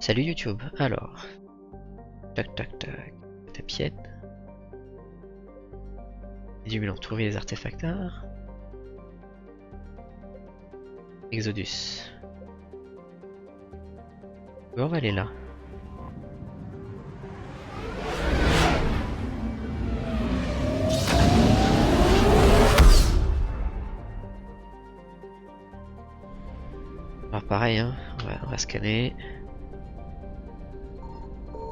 Salut YouTube, alors, tac tac tac, tapienne. Du bilan, trouver les artefacteurs. Exodus. Bon, on va aller là. Alors pareil, hein, on va scanner.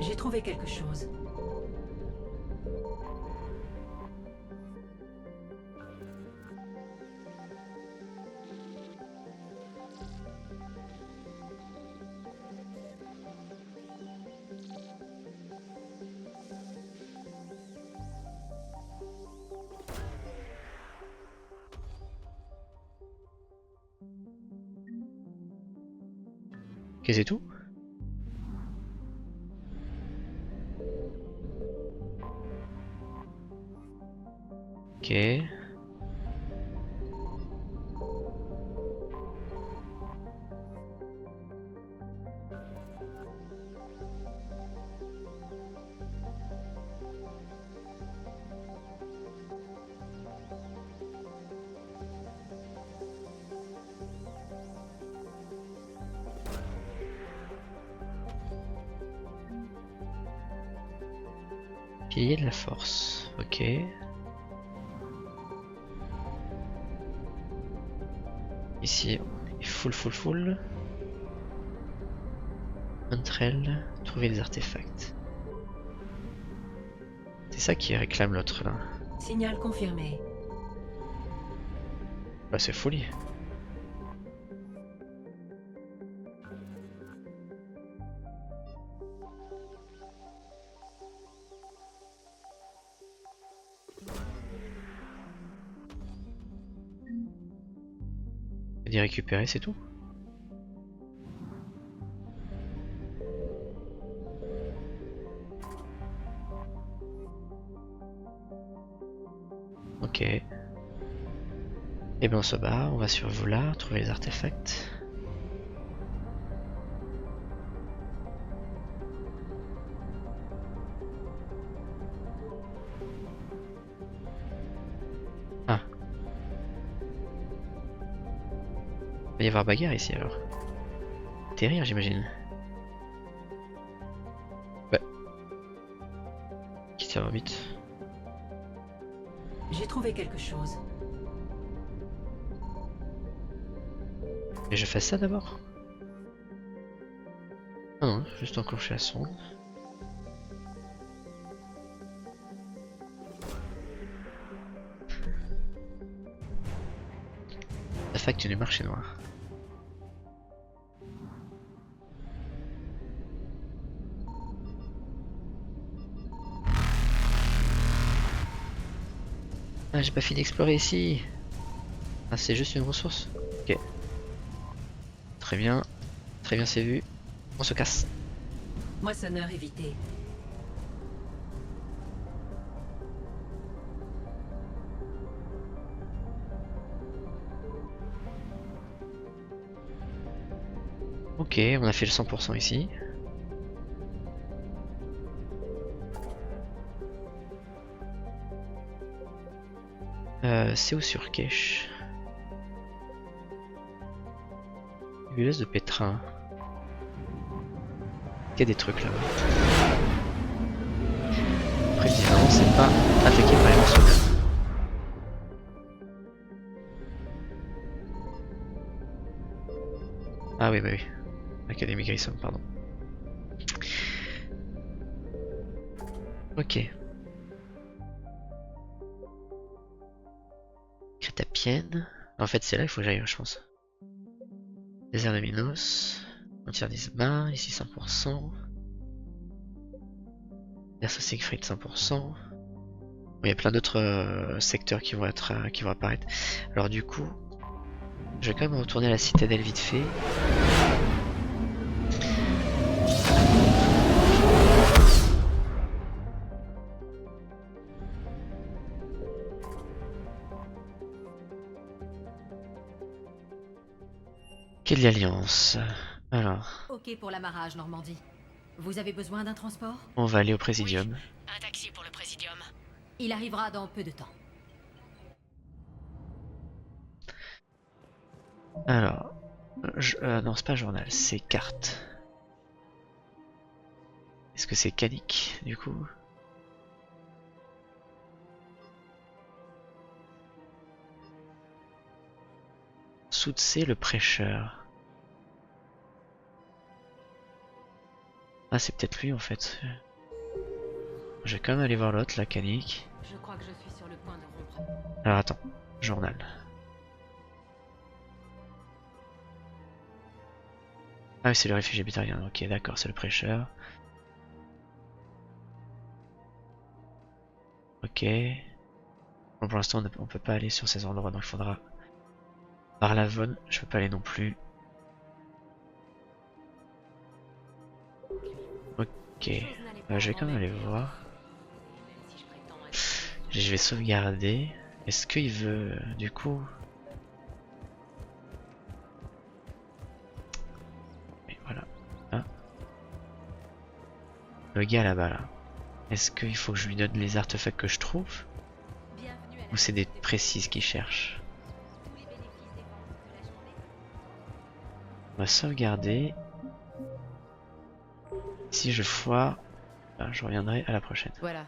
J'ai trouvé quelque chose. Ok, c'est tout? Ok. Pilier de la force, ok. Ici, on est full. Entre elles, trouver les artefacts. C'est ça qui réclame l'autre là. Signal confirmé. Bah c'est folie. D'y récupérer, c'est tout. Ok. Et bien on se barre, on va sur Vola, trouver les artefacts. Ah. Il va y avoir bagarre ici alors. Terrir j'imagine. Ouais. Qui ça va vite. J'ai trouvé quelque chose. Et je fais ça d'abord. Ah non, juste enclencher la sonde. Artefact du marché noir. Ah, j'ai pas fini d'explorer ici. Ah, c'est juste une ressource. Ok. Très bien, c'est vu. On se casse. Moissonneur évité. Ok, on a fait le 100% ici. C'est où sur Cache? Nébuleuse de pétrin. Il y a des trucs là-bas. Précisément, c'est pas attaqué par les morceaux. Ah oui, bah oui. Académie Grissom, pardon. Ok. Crétapienne. En fait, c'est là qu'il faut que j'aille, je pense. Désert de Minos. Frontière d'Ismar, ici 100%. Verso Siegfried 100%. Il y a plein d'autres secteurs qui vont apparaître. Alors du coup, je vais quand même retourner à la citadelle vite fait. Quelle alliance? Alors, Ok pour l'amarrage, Normandie. Vous avez besoin d'un transport? on va aller au Présidium. Oui, un taxi pour le Présidium. Il arrivera dans peu de temps. Alors, non, c'est pas journal, c'est carte. Est-ce que c'est Canic, du coup? Soutsé le prêcheur. Ah, c'est peut-être lui en fait. Je vais quand même aller voir l'autre, la Canic. Je crois que je suis sur le point de rompre. Alors attends, journal. Ah oui, c'est le réfugié bétarien, ok d'accord, c'est le prêcheur. Ok. Bon, pour l'instant on peut pas aller sur ces endroits, donc il faudra... Par la Vonne, je peux pas aller non plus. Ok, je vais quand même aller voir. Je vais sauvegarder. Est-ce qu'il veut du coup... Et voilà. Ah. Le gars là-bas là. Est-ce qu'il faut que je lui donne les artefacts que je trouve? Ou c'est des précises qu'il cherche? On va sauvegarder. Si je foire, je reviendrai à la prochaine. Voilà.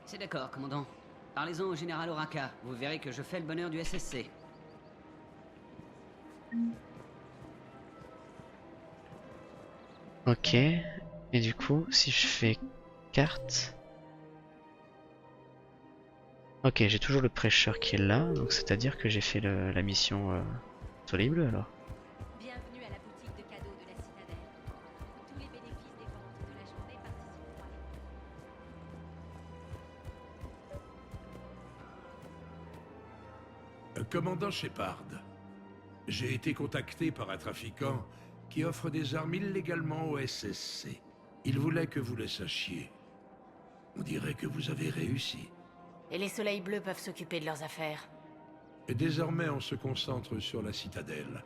C'est d'accord, commandant. Parlez-en au général Oraka. Vous verrez que je fais le bonheur du SSC. Ok. Et du coup, si je fais carte... Ok, j'ai toujours le prêcheur qui est là, donc c'est-à-dire que j'ai fait la mission Soleil Bleu alors. Bienvenue à la boutique de cadeaux de la Citadelle. Tous les bénéfices des ventes de la journée participeront à Commandant Shepard, j'ai été contacté par un trafiquant qui offre des armes illégalement au SSC. Il voulait que vous le sachiez. On dirait que vous avez réussi. Et les soleils bleus peuvent s'occuper de leurs affaires. Et désormais, on se concentre sur la Citadelle.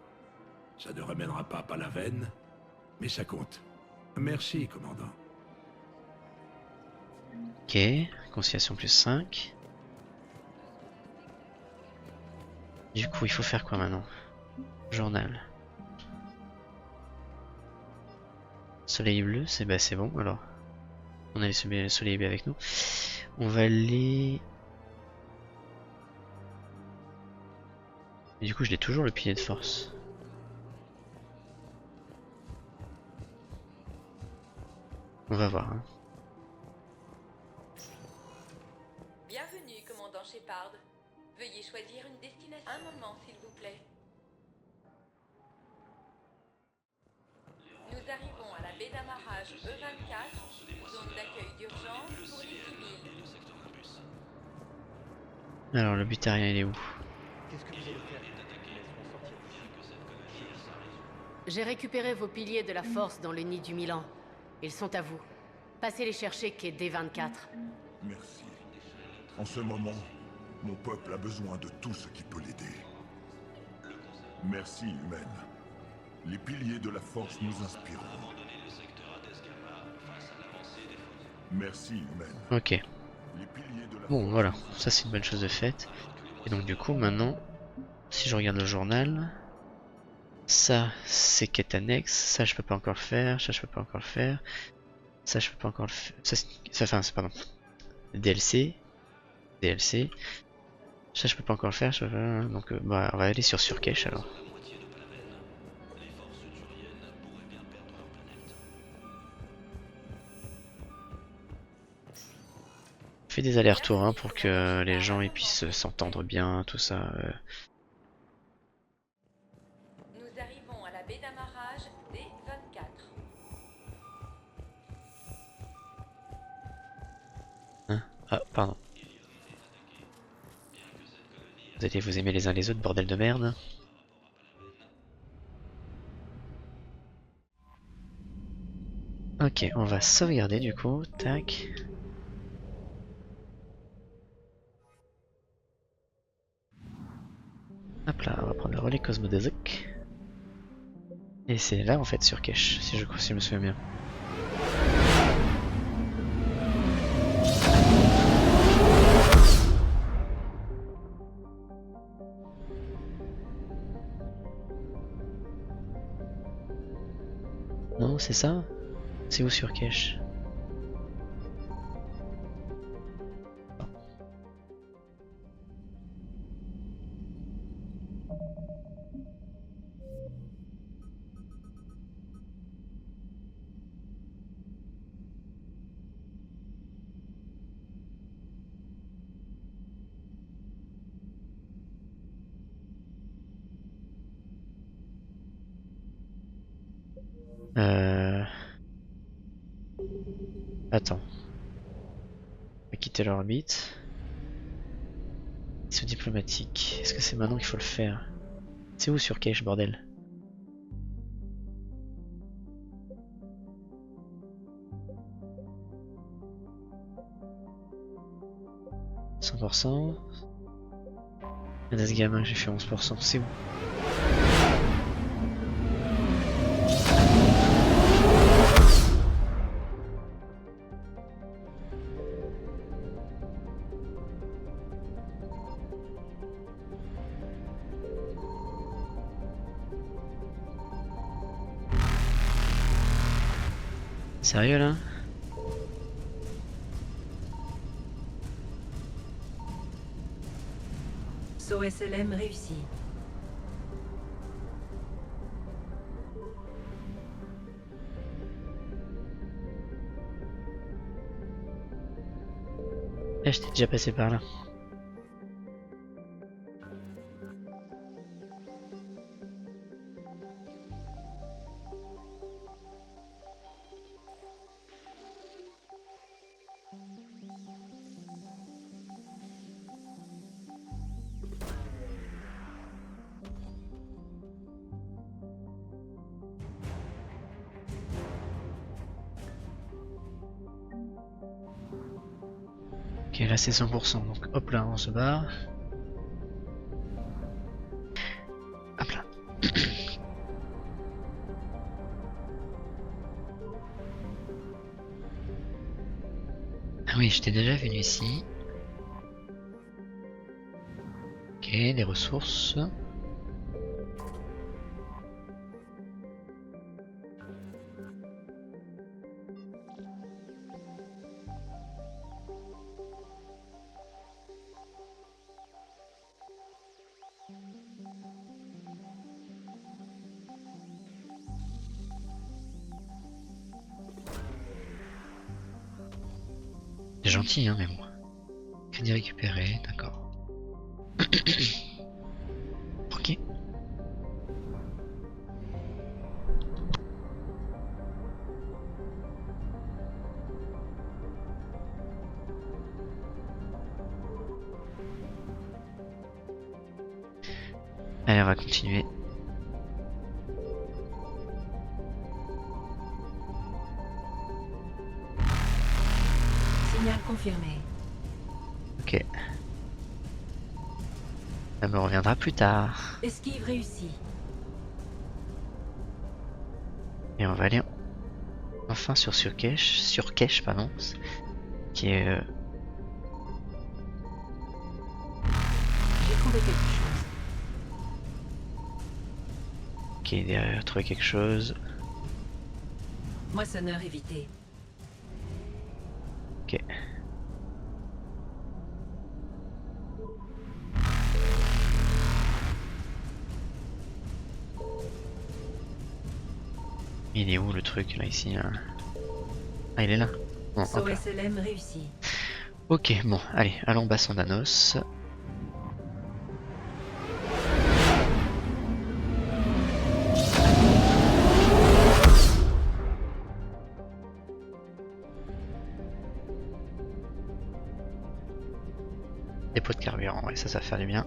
Ça ne ramènera pas Palaven, mais ça compte. Merci, commandant. Ok, conciliation plus 5. Du coup, il faut faire quoi maintenant? Journal. Soleil bleu, c'est bon alors. On a les soleil bleu avec nous. On va aller... Et du coup, je l'ai toujours le pilier de force. On va voir. Hein. Bienvenue, commandant Shepard. Veuillez choisir une destination. Un moment, s'il vous plaît. Nous arrivons à la baie d'amarrage E24, zone d'accueil d'urgence pour les civils. Alors, le butarien, il est où? J'ai récupéré vos piliers de la force dans le nid du Milan. Ils sont à vous. Passez les chercher quai D24. Merci. En ce moment, mon peuple a besoin de tout ce qui peut l'aider. Merci, humaine. Les piliers de la force nous inspireront. Merci, humaine. Ok. Les piliers de la Bon, force voilà. nous Ça, c'est une bonne chose de faite. Et donc, du coup, maintenant, si je regarde le journal... Ça, c'est quête annexe. Ça, je peux pas encore le faire. Ça, je peux pas encore le faire. Ça, je peux pas encore le faire. Ça, c'est pardon. DLC. DLC. Ça, je peux pas encore le faire. Donc, bah, on va aller sur Surcache alors. Fais des allers-retours hein, pour que les gens ils puissent s'entendre bien, tout ça. Nous arrivons à la baie d'amarrage D24. Hein ah, pardon. Vous allez vous aimer les uns les autres, bordel de merde. Ok, on va sauvegarder du coup. Tac. Hop là, on va prendre le relais cosmodésique. Et c'est là en fait sur Kesh, si je me souviens bien. Non, c'est ça? C'est où sur Kesh? Attends. On va quitter l'orbite. Mission diplomatique. Est-ce que c'est maintenant qu'il faut le faire? C'est où sur Kesh, bordel? %. Menace gamin, j'ai fait 11%. C'est où? Sérieux là? Saut SLM réussi. Ah, j'étais déjà passé par là. Ok, là c'est 100%, donc hop là on se barre. Hop là. Ah oui, j'étais déjà venu ici. Ok, des ressources. C'est gentil, hein, mais bon. Crédit récupéré, d'accord. Ok. Allez, on va continuer. Signal confirmé. Ok. Ça me reviendra plus tard. Esquive réussie. Et on va aller enfin sur Kesh, pardon, qui est J'ai trouvé quelque chose. derrière, trouver quelque chose. Moissonneur évité. Ok. Il est où le truc là ici là? Ah il est là. Bon, Saut hop là. SLM réussi. Ok, bon, allez, allons bas Danos. Dépôt de carburant, ouais, ça va faire du bien.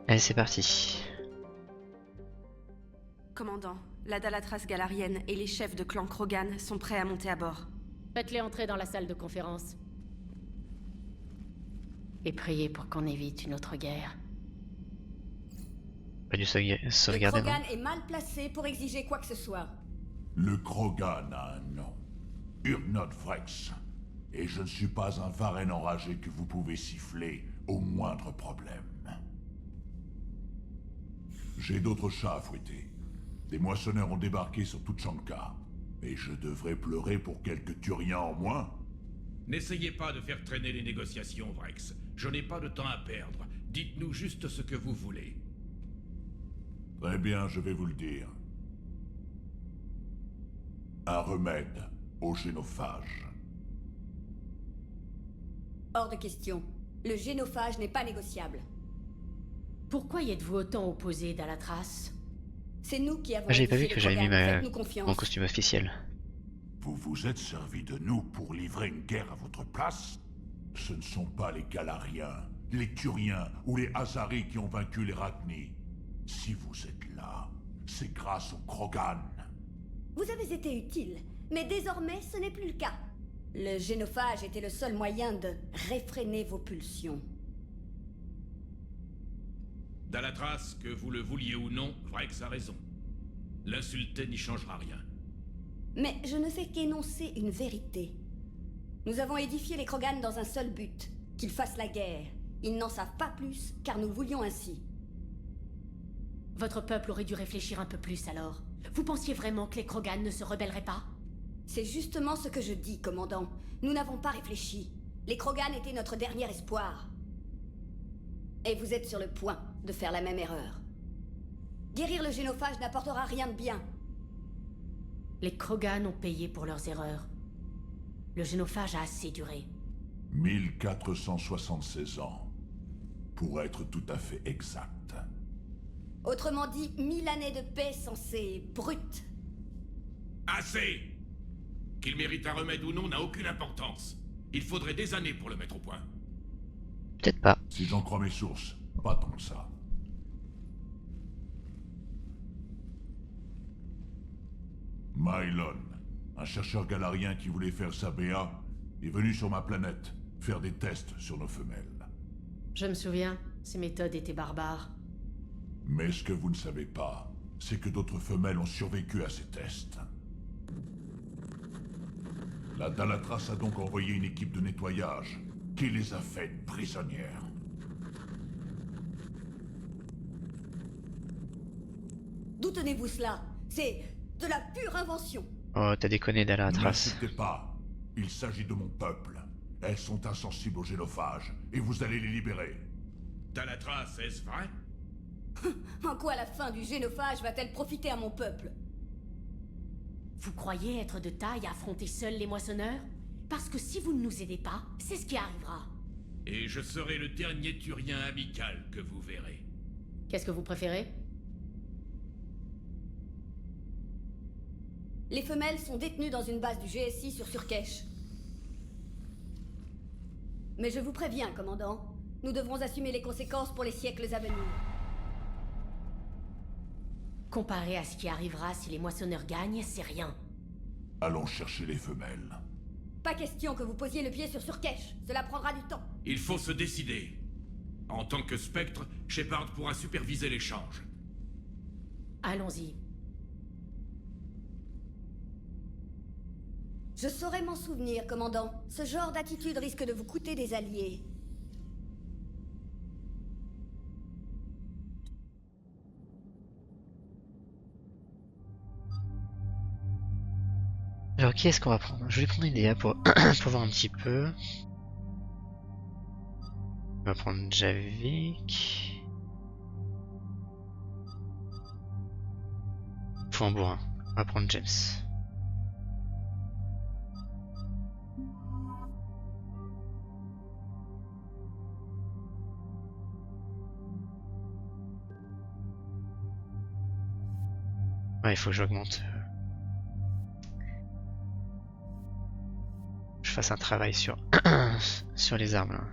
Allez, c'est parti. Commandant, la Dalatras galarienne et les chefs de clan Krogan sont prêts à monter à bord. Faites-les entrer dans la salle de conférence. Et priez pour qu'on évite une autre guerre. Pas dû Le sauvegarder, non? Krogan est mal placé pour exiger quoi que ce soit. Le Krogan a un nom. Urnod Vrex. Et je ne suis pas un varenne enragé que vous pouvez siffler au moindre problème. J'ai d'autres chats à fouetter. Des moissonneurs ont débarqué sur Tuchanka. Et je devrais pleurer pour quelques Turiens en moins? N'essayez pas de faire traîner les négociations, Vrex. Je n'ai pas de temps à perdre. Dites-nous juste ce que vous voulez. Très bien, je vais vous le dire. Un remède au génophage. Hors de question. Le génophage n'est pas négociable. Pourquoi y êtes-vous autant opposé, Dalatras? C'est nous qui avons J'avais pas vu édifié que le j'avais mis Krogan. ma... Faites-nous confiance. mon costume officiel. Vous vous êtes servi de nous pour livrer une guerre à votre place? Ce ne sont pas les Galariens, les Turiens ou les Hazaris qui ont vaincu les Ragni. Si vous êtes là, c'est grâce aux Krogan. Vous avez été utile, mais désormais ce n'est plus le cas. Le génophage était le seul moyen de réfréner vos pulsions. Dalatras, que vous le vouliez ou non, Vrex a raison. L'insulter n'y changera rien. Mais je ne fais qu'énoncer une vérité. Nous avons édifié les Krogan dans un seul but, qu'ils fassent la guerre. Ils n'en savent pas plus, car nous le voulions ainsi. Votre peuple aurait dû réfléchir un peu plus alors. Vous pensiez vraiment que les Krogan ne se rebelleraient pas? C'est justement ce que je dis, commandant. Nous n'avons pas réfléchi. Les Krogan étaient notre dernier espoir. Et vous êtes sur le point de faire la même erreur. Guérir le génophage n'apportera rien de bien. Les Krogan ont payé pour leurs erreurs. Le génophage a assez duré. 1476 ans. Pour être tout à fait exact. Autrement dit, 1000 années de paix censées brutes. Assez! Qu'il mérite un remède ou non n'a aucune importance. Il faudrait des années pour le mettre au point. Peut-être pas. Si j'en crois mes sources, pas tant que ça. Mylon, un chercheur galarien qui voulait faire sa BA, est venu sur ma planète faire des tests sur nos femelles. Je me souviens, ces méthodes étaient barbares. Mais ce que vous ne savez pas, c'est que d'autres femelles ont survécu à ces tests. La Dalatras a donc envoyé une équipe de nettoyage qui les a faites prisonnières. D'où tenez-vous cela? C'est de la pure invention. Oh, t'as déconné, Ne Dalatras. l'insultez pas. Il s'agit de mon peuple. Elles sont insensibles au génophage, et vous allez les libérer. Dalatras, est-ce vrai? En quoi la fin du génophage va-t-elle profiter à mon peuple? Vous croyez être de taille à affronter seuls les moissonneurs? Parce que si vous ne nous aidez pas, c'est ce qui arrivera. Et je serai le dernier Turien amical que vous verrez. Qu'est-ce que vous préférez? Les femelles sont détenues dans une base du GSI sur Surkesh. Mais je vous préviens, commandant, nous devrons assumer les conséquences pour les siècles à venir. Comparé à ce qui arrivera si les moissonneurs gagnent, c'est rien. Allons chercher les femelles. Pas question que vous posiez le pied sur Surkesh, cela prendra du temps. Il faut se décider. En tant que spectre, Shepard pourra superviser l'échange. Allons-y. Je saurais m'en souvenir, commandant. Ce genre d'attitude risque de vous coûter des alliés. Alors, qui est-ce qu'on va prendre? Je vais prendre une idée pour... pour voir un petit peu. On va prendre Javik. Faut un bourrin. On va prendre James. Ouais, il faut que j'augmente. Je fasse un travail sur sur les armes là.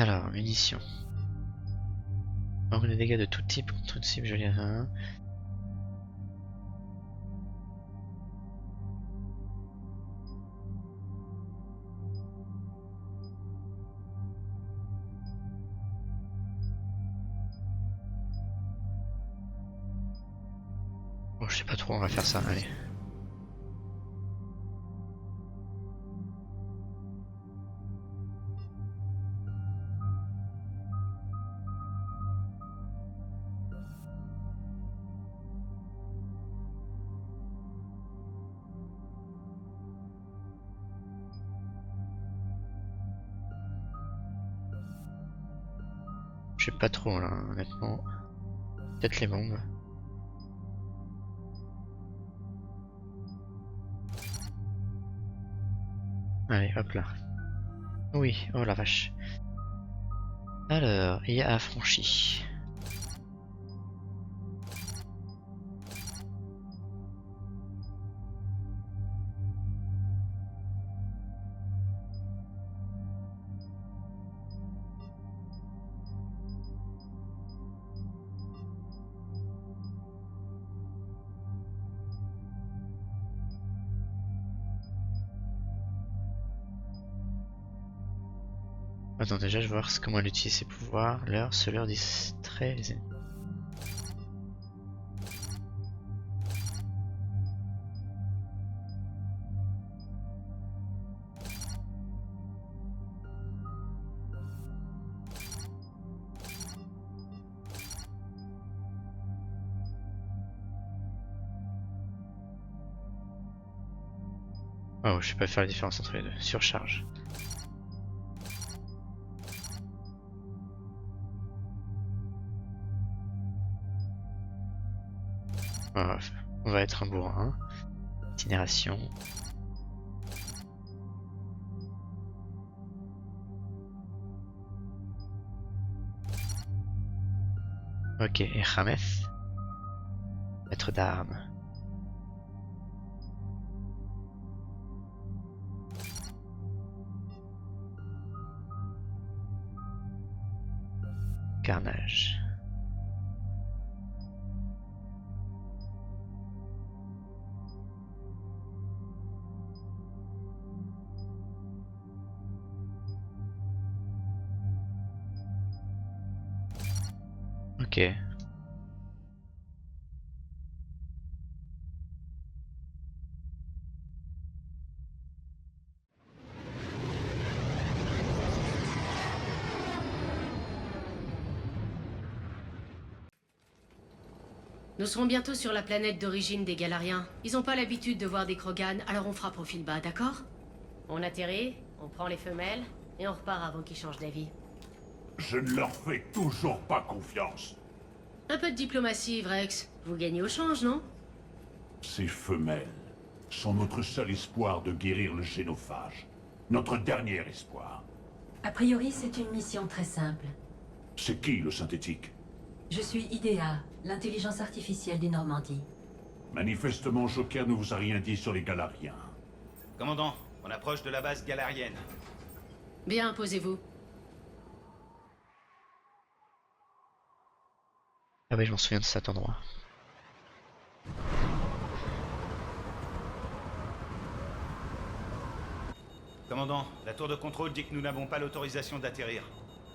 Alors, munitions. Augmente les dégâts de tout type contre une cible, je veux dire. Hein. Bon, je sais pas trop, on va faire ça, allez. Je sais pas trop là, honnêtement. Peut-être les bombes. Allez, hop là. Oui, oh la vache. Alors, il y a affranchi. Attends, déjà, je vais voir comment elle utilise ses pouvoirs. Ce leur distrait les ennemis. Oh, je sais pas faire la différence entre les deux. Surcharge. On va être un bourrin. Incinération. Ok, et Hameth. Maître d'armes. Carnage. Ok. Nous serons bientôt sur la planète d'origine des Galariens. Ils ont pas l'habitude de voir des Krogan, alors on fera profil bas, d'accord? On atterrit, on prend les femelles, et on repart avant qu'ils changent d'avis. Je ne leur fais toujours pas confiance. Un peu de diplomatie, Vrex. Vous gagnez au change, non? Ces femelles sont notre seul espoir de guérir le génophage. Notre dernier espoir. A priori, c'est une mission très simple. C'est qui, le synthétique? Je suis IDEA, l'intelligence artificielle des Normandies. Manifestement, Joker ne vous a rien dit sur les Galariens. Commandant, on approche de la base galarienne. Bien, posez-vous. Ah oui, je m'en souviens de cet endroit. Commandant, la tour de contrôle dit que nous n'avons pas l'autorisation d'atterrir.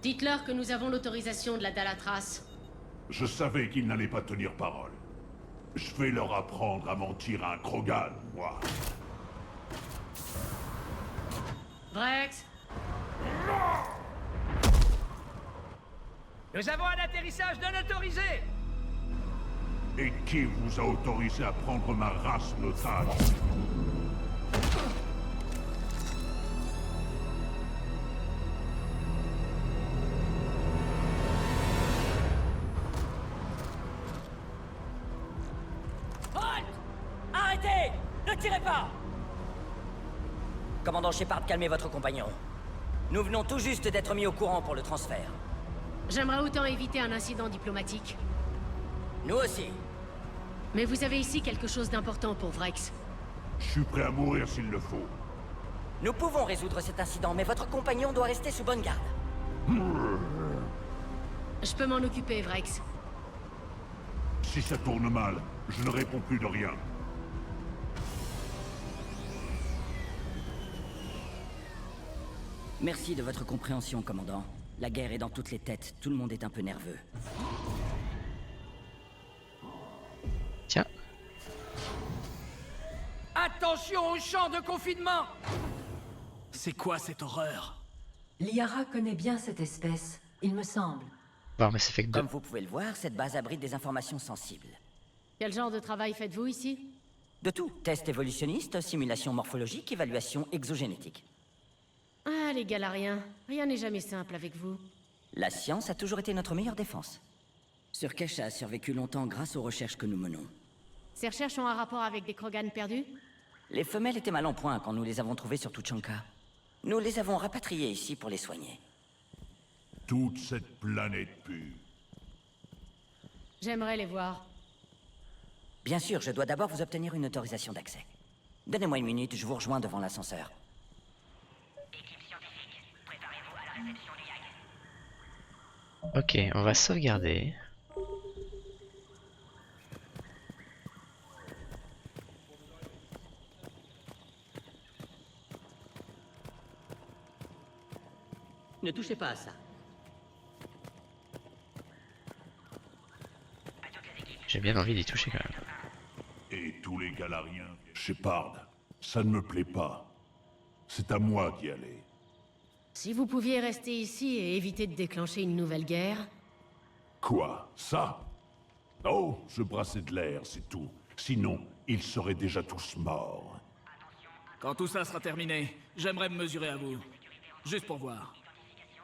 Dites-leur que nous avons l'autorisation de la Dalatras. Je savais qu'ils n'allaient pas tenir parole. Je vais leur apprendre à mentir à un Krogan, moi. Vrex. Nous avons un atterrissage non autorisé! Et qui vous a autorisé à prendre ma race en otage? Halt! Arrêtez! Ne tirez pas! Commandant Shepard, calmez votre compagnon. Nous venons tout juste d'être mis au courant pour le transfert. J'aimerais autant éviter un incident diplomatique. Nous aussi. Mais vous avez ici quelque chose d'important pour Vrex. Je suis prêt à mourir s'il le faut. Nous pouvons résoudre cet incident, mais votre compagnon doit rester sous bonne garde. Je peux m'en occuper, Vrex. Si ça tourne mal, je ne réponds plus de rien. Merci de votre compréhension, commandant. La guerre est dans toutes les têtes, tout le monde est un peu nerveux. Tiens. Attention au champ de confinement! C'est quoi cette horreur? Liara connaît bien cette espèce, il me semble. Voir Mass Effect 2. Comme vous pouvez le voir, cette base abrite des informations sensibles. Quel genre de travail faites-vous ici? De tout. Tests évolutionnistes, simulation morphologique, évaluation exogénétique. Ah, les Galariens. Rien n'est jamais simple avec vous. La science a toujours été notre meilleure défense. Surkesh a survécu longtemps grâce aux recherches que nous menons. Ces recherches ont un rapport avec des Krogan perdus? Les femelles étaient mal en point quand nous les avons trouvées sur Tuchanka. Nous les avons rapatriées ici pour les soigner. Toute cette planète pue. J'aimerais les voir. Bien sûr, je dois d'abord vous obtenir une autorisation d'accès. Donnez-moi une minute, je vous rejoins devant l'ascenseur. Ok, on va sauvegarder. Ne touchez pas à ça. J'ai bien envie d'y toucher quand même. Et tous les Galariens, Shepard, ça ne me plaît pas. C'est à moi d'y aller. Si vous pouviez rester ici et éviter de déclencher une nouvelle guerre... Quoi? Ça? Oh, je brassais de l'air, c'est tout. Sinon, ils seraient déjà tous morts. Quand tout ça sera terminé, j'aimerais me mesurer à vous. Juste pour voir.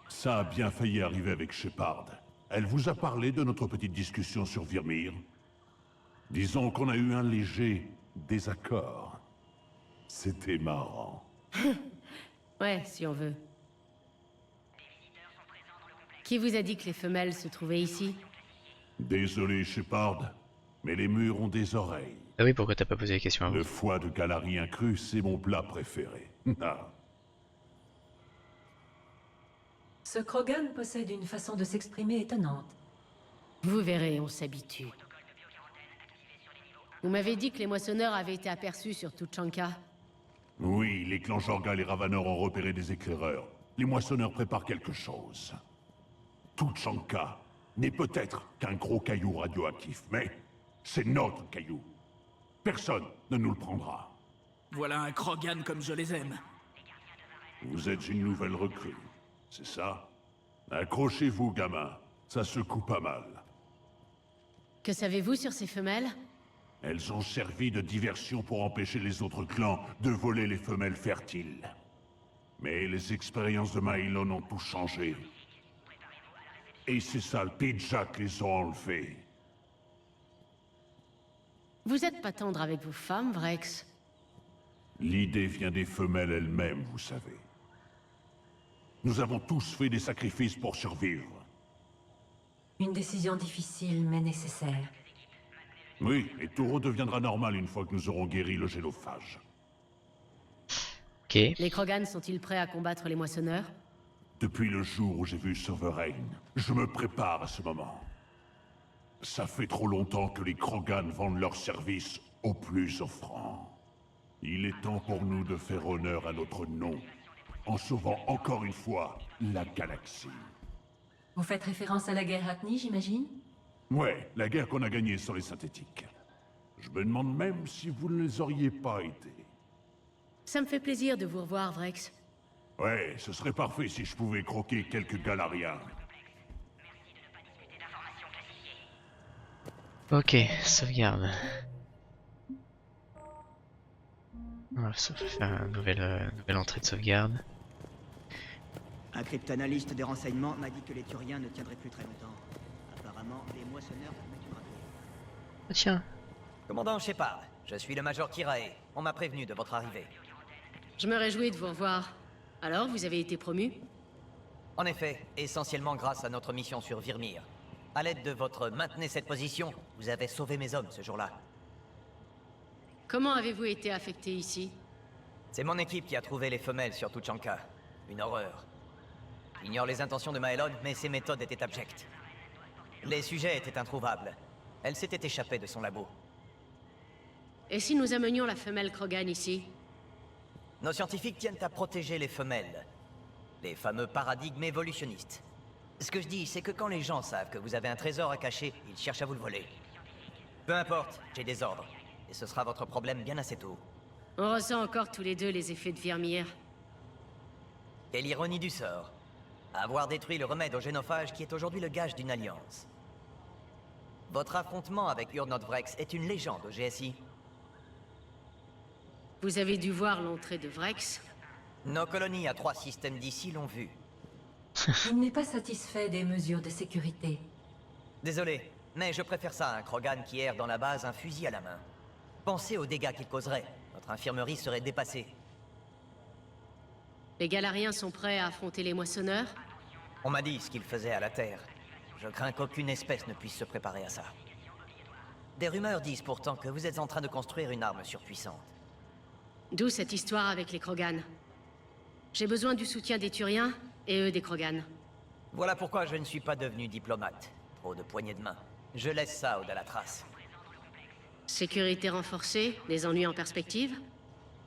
Ça a bien failli arriver avec Shepard. Elle vous a parlé de notre petite discussion sur Virmir? Disons qu'on a eu un léger désaccord. C'était marrant. Ouais, si on veut. Qui vous a dit que les femelles se trouvaient ici? Désolé, Shepard, mais les murs ont des oreilles. Ah oui, pourquoi t'as pas posé la question avant? Le foie de Galarien cru, c'est mon plat préféré. Ah. Ce Krogan possède une façon de s'exprimer étonnante. Vous verrez, on s'habitue. Vous m'avez dit que les moissonneurs avaient été aperçus sur Tuchanka. Oui, les clans Jorga et les Ravaneurs ont repéré des éclaireurs. Les moissonneurs préparent quelque chose. Tuchanka n'est peut-être qu'un gros caillou radioactif, mais c'est notre caillou. Personne ne nous le prendra. Voilà un Krogan comme je les aime. Vous êtes une nouvelle recrue, c'est ça? Accrochez-vous, gamin. Ça secoue pas mal. Que savez-vous sur ces femelles? Elles ont servi de diversion pour empêcher les autres clans de voler les femelles fertiles. Mais les expériences de Maelon ont tout changé. Et ces sales Pidjak les ont enlevés. Vous êtes pas tendre avec vos femmes, Vrex? L'idée vient des femelles elles-mêmes, vous savez. Nous avons tous fait des sacrifices pour survivre. Une décision difficile mais nécessaire. Oui, et tout redeviendra normal une fois que nous aurons guéri le génophage. Ok. Les Krogan sont-ils prêts à combattre les moissonneurs? Depuis le jour où j'ai vu Sovereign, je me prépare à ce moment. Ça fait trop longtemps que les Krogan vendent leurs services aux plus offrants. Il est temps pour nous de faire honneur à notre nom, en sauvant encore une fois la galaxie. Vous faites référence à la guerre Hackney, j'imagine? Ouais, la guerre qu'on a gagnée sur les synthétiques. Je me demande même si vous ne les auriez pas été. Ça me fait plaisir de vous revoir, Vrex. Ouais, ce serait parfait si je pouvais croquer quelques Galariens. Ok, sauvegarde. On va faire une nouvelle entrée de sauvegarde. Un cryptanalyste des renseignements m'a dit que les Turiens ne tiendraient plus très longtemps. Apparemment, les moissonneurs vont mettre une raclée. Ah tiens. Commandant Shepard, je suis le Major Kirae. On m'a prévenu de votre arrivée. Je me réjouis de vous revoir. Alors, vous avez été promu? En effet, essentiellement grâce à notre mission sur Virmir. À l'aide de votre maintenez cette position, vous avez sauvé mes hommes ce jour-là. Comment avez-vous été affecté ici? C'est mon équipe qui a trouvé les femelles sur Tuchanka. Une horreur. J'ignore les intentions de Maelon, mais ses méthodes étaient abjectes. Les sujets étaient introuvables. Elle s'était échappée de son labo. Et si nous amenions la femelle Krogan ici? Nos scientifiques tiennent à protéger les femelles. Les fameux paradigmes évolutionnistes. Ce que je dis, c'est que quand les gens savent que vous avez un trésor à cacher, ils cherchent à vous le voler. Peu importe, j'ai des ordres. Et ce sera votre problème bien assez tôt. On ressent encore tous les deux les effets de Virmire. Quelle ironie du sort. Avoir détruit le remède au génophage qui est aujourd'hui le gage d'une alliance. Votre affrontement avec Urdnot Vrex est une légende au GSI. Vous avez dû voir l'entrée de Vrex. Nos colonies à 3 systèmes d'ici l'ont vu. Il n'est pas satisfait des mesures de sécurité. Désolé, mais je préfère ça à un Krogan qui erre dans la base un fusil à la main. Pensez aux dégâts qu'il causerait. Notre infirmerie serait dépassée. Les Galariens sont prêts à affronter les moissonneurs? On m'a dit ce qu'ils faisaient à la Terre. Je crains qu'aucune espèce ne puisse se préparer à ça. Des rumeurs disent pourtant que vous êtes en train de construire une arme surpuissante. D'où cette histoire avec les Krogan. J'ai besoin du soutien des Turiens, et eux des Krogan. Voilà pourquoi je ne suis pas devenu diplomate. Trop de poignées de main. Je laisse ça au Dalatras. Sécurité renforcée, des ennuis en perspective?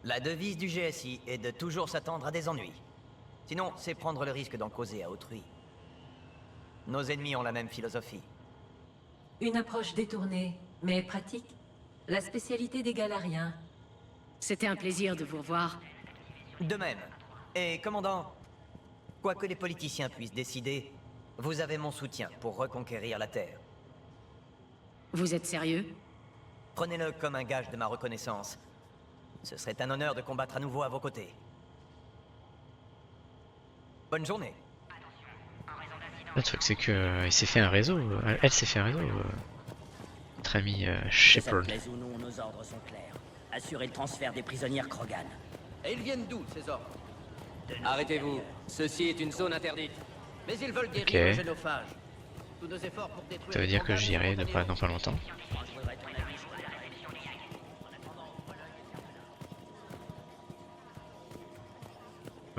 La devise du GSI est de toujours s'attendre à des ennuis. Sinon, c'est prendre le risque d'en causer à autrui. Nos ennemis ont la même philosophie. Une approche détournée, mais pratique. La spécialité des Galariens. C'était un plaisir de vous revoir. De même. Et commandant, quoi que les politiciens puissent décider, vous avez mon soutien pour reconquérir la Terre. Vous êtes sérieux? Prenez-le comme un gage de ma reconnaissance. Ce serait un honneur de combattre à nouveau à vos côtés. Bonne journée. Le truc c'est que il s'est fait un réseau, elle s'est fait un réseau. Notre ami Shepard. Que ça te plaise ou non, nos ordres sont clairs. Assurer le transfert des prisonnières Krogan. Et ils viennent d'où, ces ordres? Arrêtez-vous. Ceci est une zone interdite. Mais ils veulent guérir le génophage. Tous nos efforts pour détruire... Ça veut dire que j'irai dans pas longtemps.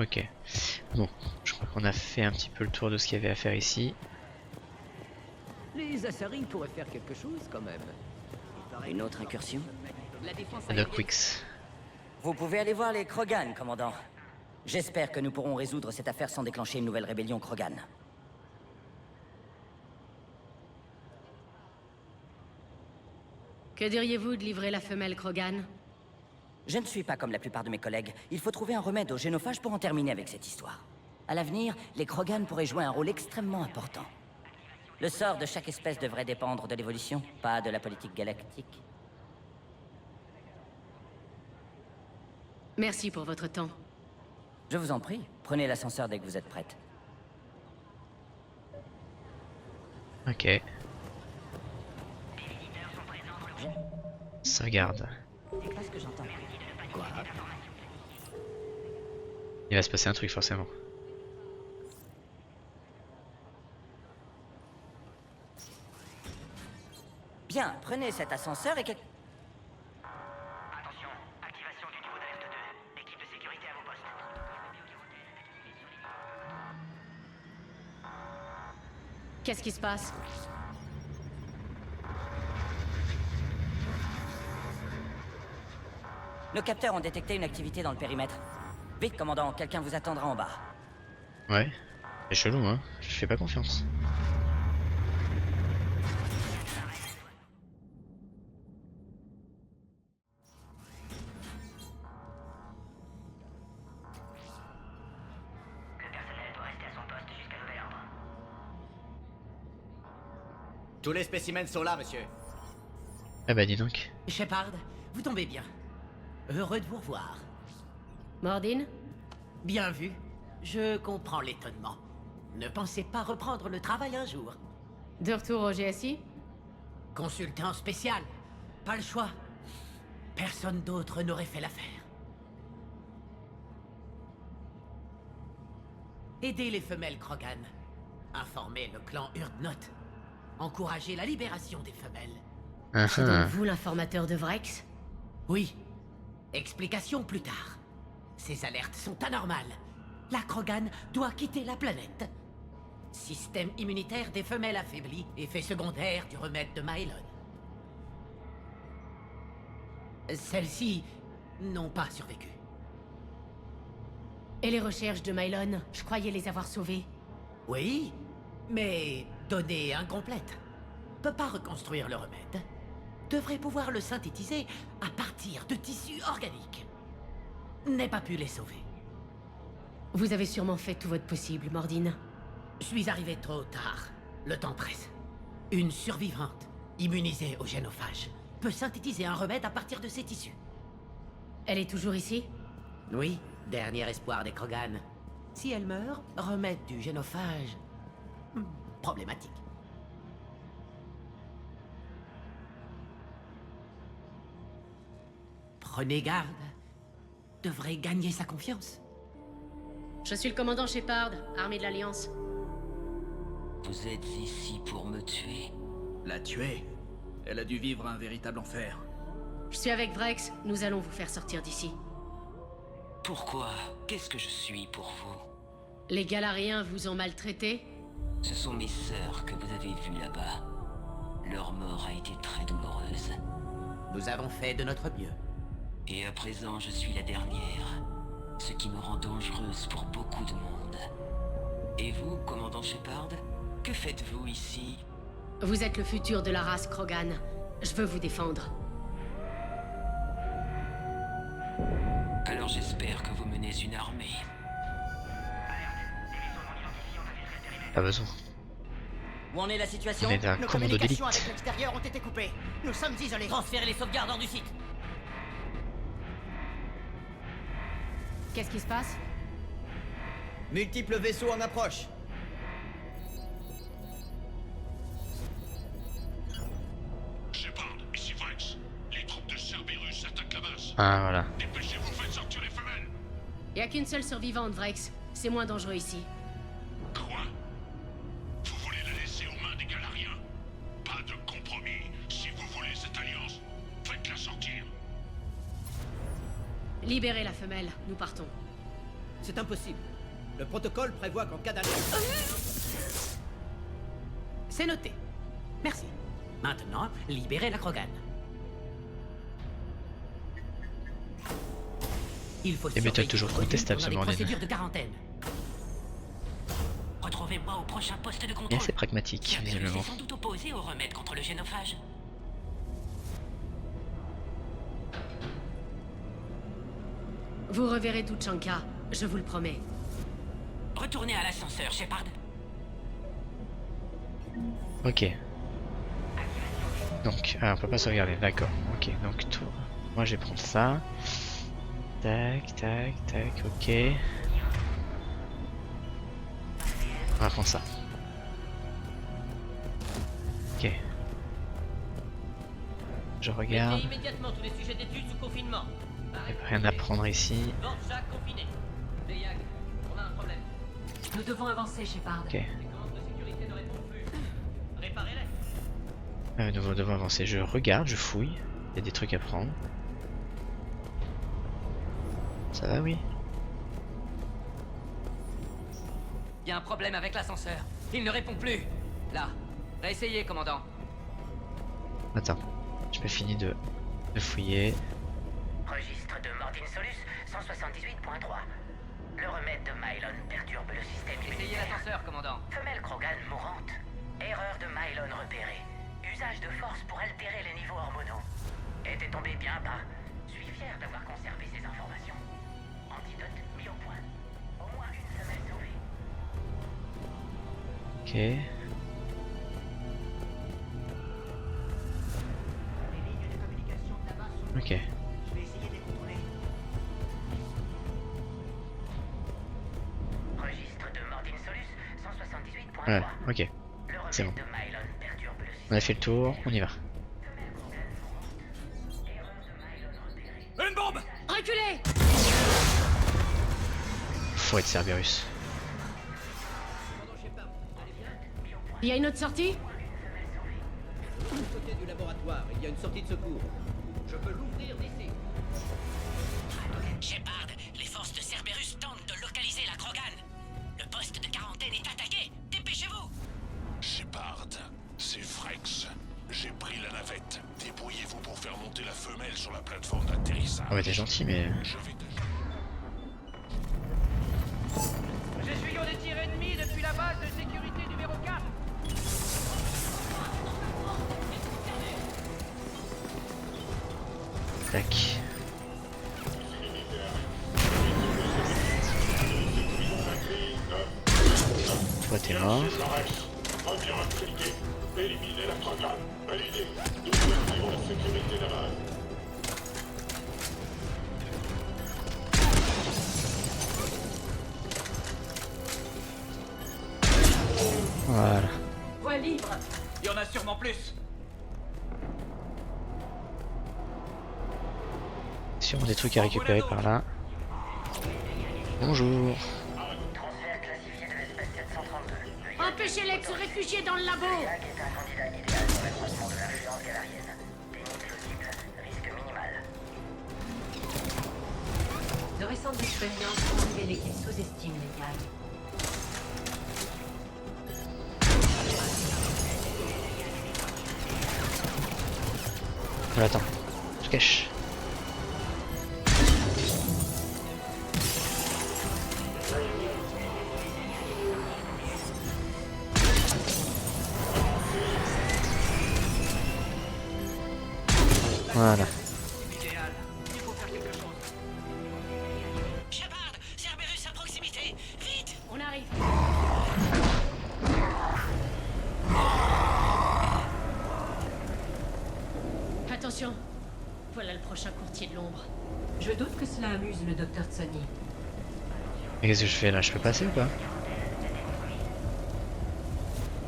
Ok. Bon, je crois qu'on a fait un petit peu le tour de ce qu'il y avait à faire ici. Les Asari pourraient faire quelque chose quand même. Une autre incursion? Doc Wix. Vous pouvez aller voir les Krogan, commandant. J'espère que nous pourrons résoudre cette affaire sans déclencher une nouvelle rébellion Krogan. Que diriez-vous de livrer la femelle Krogan? Je ne suis pas comme la plupart de mes collègues. Il faut trouver un remède au génophage pour en terminer avec cette histoire. À l'avenir, les Krogan pourraient jouer un rôle extrêmement important. Le sort de chaque espèce devrait dépendre de l'évolution, pas de la politique galactique. Merci pour votre temps. Je vous en prie, prenez l'ascenseur dès que vous êtes prête. Ok. Sauvegarde. C'est pas ce que j'entends. Quoi? Il va se passer un truc forcément. Bien, prenez cet ascenseur et que... Attention, activation du niveau d'alerte 2. Équipe de sécurité à vos postes. Qu'est-ce qui se passe? Nos capteurs ont détecté une activité dans le périmètre. Vite, commandant, quelqu'un vous attendra en bas. Ouais. C'est chelou, hein. Je fais pas confiance. Le personnel doit rester à son poste jusqu'à nouvel ordre. Tous les spécimens sont là, monsieur. Ah bah dis donc. Shepard, vous tombez bien. Heureux de vous revoir. Mordine? Bien vu. Je comprends l'étonnement. Ne pensez pas reprendre le travail un jour. De retour au GSI? Consultant spécial. Pas le choix. Personne d'autre n'aurait fait l'affaire. Aidez les femelles Krogan. Informez le clan Urdnot. Encouragez la libération des femelles. C'est donc vous l'informateur de Vrex? Oui. Explication plus tard. Ces alertes sont anormales. La Krogan doit quitter la planète. Système immunitaire des femelles affaibli, effet secondaire du remède de Mylon. Celles-ci n'ont pas survécu. Et les recherches de Mylon, je croyais les avoir sauvées. Oui, mais données incomplètes. Peut pas reconstruire le remède. Devrait pouvoir le synthétiser à partir de tissus organiques. N'ai pas pu les sauver. Vous avez sûrement fait tout votre possible, Mordine. Je suis arrivé trop tard. Le temps presse. Une survivante, immunisée au génophage, peut synthétiser un remède à partir de ces tissus. Elle est toujours ici? Oui, dernier espoir des Krogan. Si elle meurt, remède du génophage... problématique. Prenez garde. Devrait gagner sa confiance. Je suis le commandant Shepard, armée de l'Alliance. Vous êtes ici pour me tuer? La tuer? Elle a dû vivre un véritable enfer. Je suis avec Vrex, nous allons vous faire sortir d'ici. Pourquoi? Qu'est-ce que je suis pour vous? Les Galariens vous ont maltraité? Ce sont mes sœurs que vous avez vues là-bas. Leur mort a été très douloureuse. Nous avons fait de notre mieux. Et à présent, je suis la dernière. Ce qui me rend dangereuse pour beaucoup de monde. Et vous, commandant Shepard? Que faites-vous ici? Vous êtes le futur de la race Krogan. Je veux vous défendre. Alors j'espère que vous menez une armée. Pas besoin. Où en est la situation? On est un Nos commando d'élite. communications avec l'extérieur ont été coupées. Nous sommes isolés. Transférez les sauvegardes hors du site. Qu'est-ce qui se passe? Multiples vaisseaux en approche. Shepard, ici Vrex. Les troupes de Cerberus attaquent la base. Ah voilà. Dépêchez-vous, faites sortir les femelles. Y a qu'une seule survivante, Vrex. C'est moins dangereux ici. Quoi? Vous voulez la laisser aux mains des Galariens? Pas de compromis. Si vous voulez cette alliance, faites-la sortir. Libérez la femelle, nous partons. C'est impossible. Le protocole prévoit qu'en cas d'alerte... C'est noté. Merci. Maintenant, libérez la Krogan. Il faut Les méthodes toujours contestables, sur ce les Mordine. procédures de quarantaine. Retrouvez-moi au prochain poste de Et contrôle. assez pragmatique, Cerberus visiblement. est sans doute opposé au remède contre le génophage. Vous reverrez Tuchanka, je vous le promets. Retournez à l'ascenseur, Shepard. Ok. Donc, on peut pas sauvegarder, d'accord. Ok, donc tour. Moi je vais prendre ça. Tac, tac, tac, ok. On va prendre ça. Ok. Je regarde. Mettez immédiatement tous les sujets d'études sous confinement. Rien à prendre ici. Chaque confiné. Les Yag, on a un problème. Nous devons avancer, Shepard. Ok. Les commandes de sécurité ne répondent plus. Réparez-les. Nous devons avancer. Je regarde, je fouille. Il y a des trucs à prendre. Ça va, oui. Il y a un problème avec l'ascenseur. Il ne répond plus. Là. Réessayez, commandant. Attends. Je me finis de fouiller. Registre de Mordine Solus 178.3. Le remède de Mylon perturbe le système Essayez immunitaire. l'ascenseur, commandant. Femelle Krogan mourante. Erreur de Mylon repérée. Usage de force pour altérer les niveaux hormonaux. Était tombé bien bas. Suis fier d'avoir conservé ces informations. Antidote mis au point. Au moins une femelle sauvée. Ok. Ok. Je vais essayer de les contrôler. Registre de Mordine Solus 178.3. Ouais, ok. C'est bon. On a fait le tour, on y va. Une bombe! Reculez! Faut être Cerberus. Il y a une autre sortie? Du côté du laboratoire, il y a une sortie de secours. Je peux l'ouvrir d'ici. Shepard, les forces de Cerberus tentent de localiser la Krogan. Ah ouais, t'es gentil, mais... J'essuyons des tirs ennemis depuis la base de sécurité numéro 4. Tac. Toi, t'es mort. Première activité, éliminer la Krogan. Validé. Nous activons la sécurité de la base. Voilà. Voie libre. Il y en a sûrement plus. Sûrement des trucs à récupérer par là. Bonjour. Transfert classifié de l'espèce 732. Empêchez-les de se réfugier dans le labo. Jack est un candidat idéal pour l'accroissement de l'influence galarienne. Technique plausible, risque minimal. De récentes expériences ont révélé qu'il sous-estime les gags. Voilà, attends. Je cache. Voilà. Idéal. Il faut faire quelque chose. Shepard, Cerberus à proximité. Vite. On arrive. Attention. Voilà le prochain courtier de l'ombre. Je doute que cela amuse le docteur Tsoni. Mais qu'est-ce que je fais là? Je peux passer ou pas?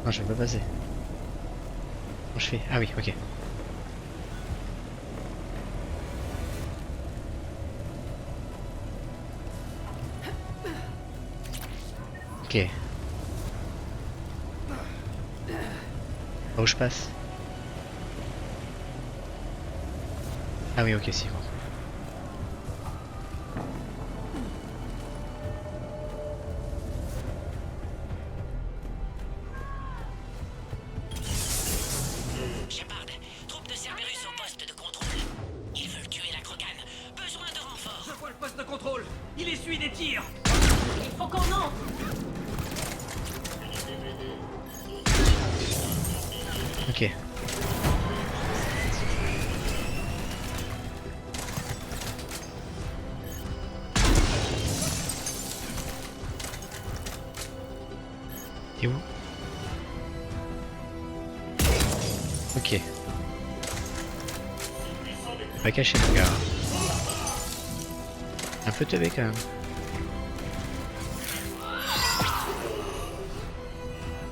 Non, je peux pas passer. Comment je fais? Ah oui, ok. Ok. Par où je passe? Ah oui, ok, c'est bon. Shepard, troupes de Cerberus au poste de contrôle. Ils veulent tuer la Krogan. Besoin de renfort. Je vois le poste de contrôle. Il essuie des tirs. Il faut qu'on entre. Ok. T'es où? Ok. Pas caché mon gars. Un peu teubé quand même.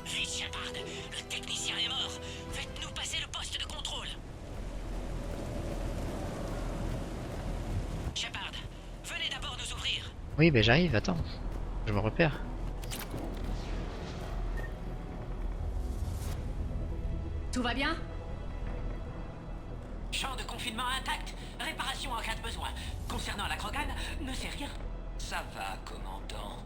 Vite, Shepard. Le technicien est mort. Faites-nous passer le poste de contrôle. Shepard, venez d'abord nous ouvrir. Oui, ben j'arrive, attends. Je me repère. Tout va bien? Champ de confinement intact. Réparation en cas de besoin. Concernant la Krogan, ne sais rien. Ça va, commandant.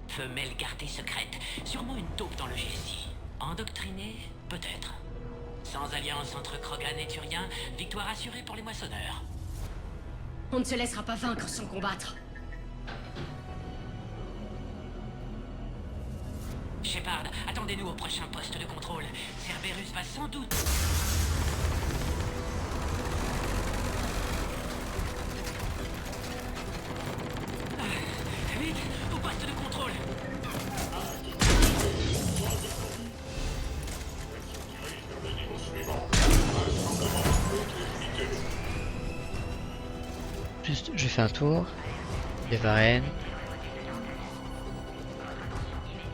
Femelle gardée secrète. Sûrement une taupe dans le GSI. Endoctrinée, peut-être. Sans alliance entre Krogan et Turiens, victoire assurée pour les moissonneurs. On ne se laissera pas vaincre sans combattre. Shepard, attendez-nous au prochain poste de contrôle. Cerberus va sans doute... Vite, au poste de contrôle. Juste, je fais un tour. Les Varenne.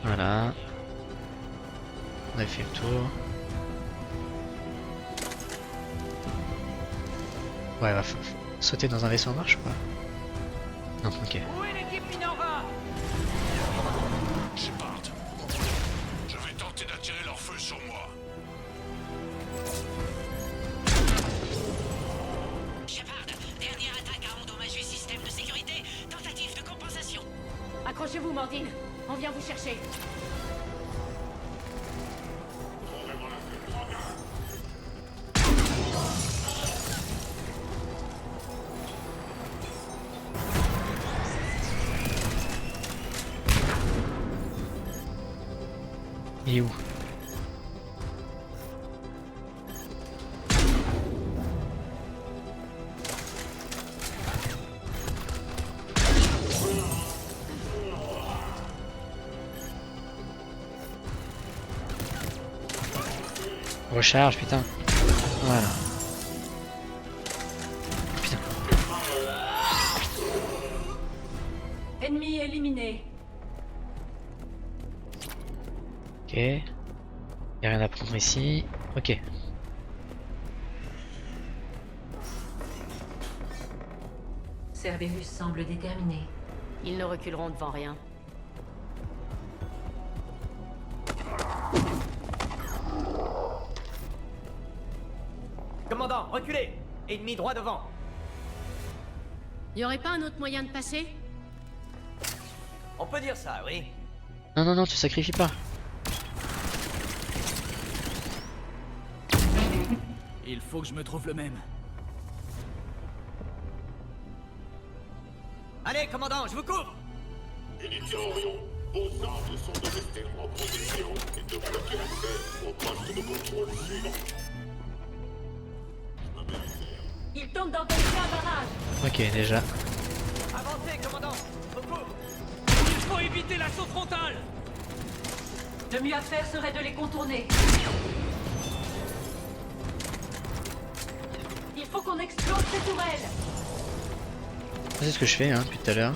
Voilà. On a fait le tour. Ouais, va sauter dans un vaisseau en marche ou pas? Non, ok. Où est l'équipe Minerva? Shepard, je vais tenter d'attirer leur feu sur moi. Shepard, dernière attaque a endommagé système de sécurité. Tentative de compensation. Accrochez-vous, Mordine. On vient vous chercher. Il est où? Recharge, putain. Voilà. Putain. Ennemi éliminé. Ok. Y'a rien à prendre ici. Ok. Cerberus semble déterminé. Ils ne reculeront devant rien. Commandant, reculez! Ennemi droit devant! Y aurait pas un autre moyen de passer? On peut dire ça, oui. Non, non, non, tu sacrifies pas. Il faut que je me trouve le même. Allez, commandant, je vous couvre! Unité Orion, vos ordres sont de rester en position et de bloquer l'accès au poste de contrôle suivant. Il tente d'empêcher un barrage. Ok, déjà. Avancez, commandant! Au cours! Il faut éviter l'assaut frontal! Le mieux à faire serait de les contourner. Il faut qu'on explose ces tourelles. C'est ce que je fais hein, depuis tout à l'heure.